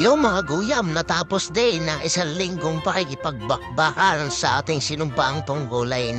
Yung mga guyam natapos din ng isang linggong pakikipagbakbakan sa ating sinumpaang tungkulin.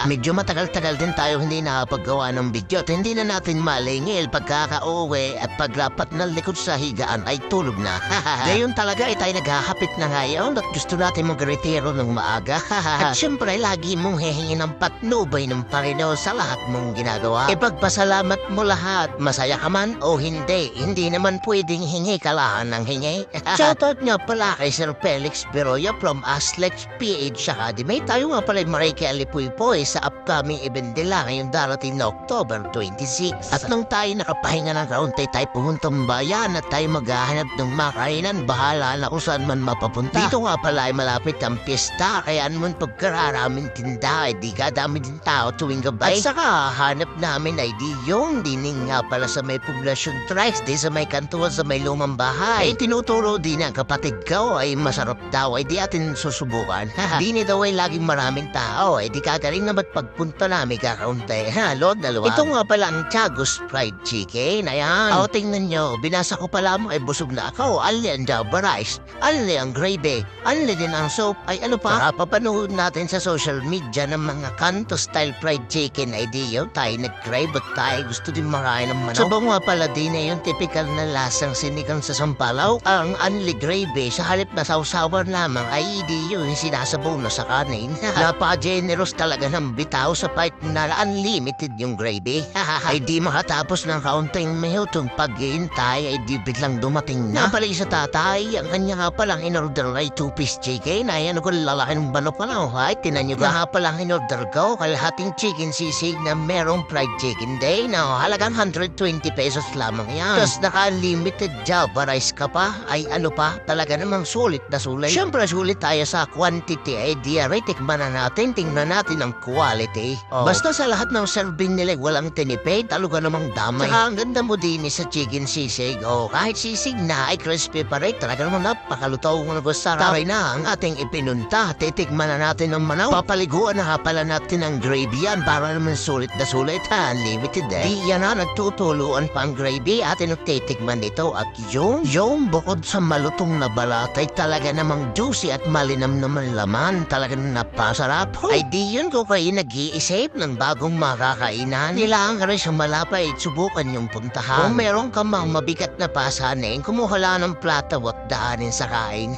Medyo matagal-tagal din tayo hindi nakapaggawa ng video at hindi na natin malingil pagkakauwi at paglapat ng likod sa higaan ay tulog na. Gayon talaga ay tayo naghahapit na ngayon at gusto natin mag-retiro ng maaga. At syempre lagi mong hihingi ng patnubay ng Panginoon sa lahat mong ginagawa. Ipagpasalamat mo lahat, masaya ka man o hindi, hindi naman pwedeng hingi kalahan ng hingi. Shoutout nga pala kay Sir Felix Beroya from Aslex PH Academy. Tayo nga pala Marike Alipuy-Poy sa upcoming event nila ngayong darating na October 26. At nung tayo nakapahinga ng kaunti tayo pumuntang bayan at tayo maghahanap ng makainan, bahala na kung saan man mapapunta. Dito nga pala ay malapit ang pista kaya naman pagkararaming tinda ay di kadami din tao tuwing gabay. At saka hanap namin ay di yung dining nga pala sa may poblasyon tracks di sa may kantuan sa may lumang bahay. Tinuturo din ang kapatid ko ay masarap daw ay di atin susubukan. Di ni daw ay laging maraming tao ay di kagaling na magpagpunta namin kakaunti. Lord na luwag. Ito nga pala ang Tiago's Fried Chicken. Ayan. O tingnan nyo, binasa ko pala mo ay busog na ako. Alli ang java rice, alli ang gravy, alli din ang soup. Ay ano pa? Papanood natin sa social media ng mga kanto style fried chicken ay di yun. Tayo nag-crave at tayo gusto din makain ng manok. Sabang nga pala din na yung typical na lasang sinigang sa sampalaw. Ang unli gravy sa halip na sausawan lamang ay di yun sinasabaw na sa kanin. Napaka-generous talaga ng bitaw sa part na unlimited yung gravy. Ay di makatapos ng kaunting minutong paghihintay ay di biglang dumating na. Napalay sa tatay, ang kanya nga palang in-order ay 2-piece chicken. Ay ano ko lalaki ng manok pa lang. Ay tinan nyo nga palang in-order ko kalahating chicken sisig na merong fried chicken day na halagang 120 pesos lamang yan. Tapos naka-unlimited java rice ka pa. Ay ano pa, talaga namang sulit na sulit. Siyempre sulit tayo sa quantity ay diaretikman na natin, tingnan natin ang quality. Basta sa lahat ng serving nila walang tinipid, talaga namang damay. Saka ang ganda mo din sa chicken sisig. Kahit sisig na ay crispy pa rin, talaga namang napakalutaw ng sarap. Taray na ang ating ipinunta, titikman na natin ang manaw. Papaliguan na pala natin ang gravy yan para naman sulit na sulit. Unlimited eh. Di yan na nagtutuluan pa ang gravy at titikman nito at yung bukod sa malutong na balat ay talaga namang juicy at malinam naman laman. Talaga napasarap. Ay di yun ko kayo nag-iisip ng bagong makakainan. Kailangan ka rin sa malapay at subukan yung puntahan. Kung meron ka mang mabigat na pasanin, kumuha lang ng plato at daanin sa kain.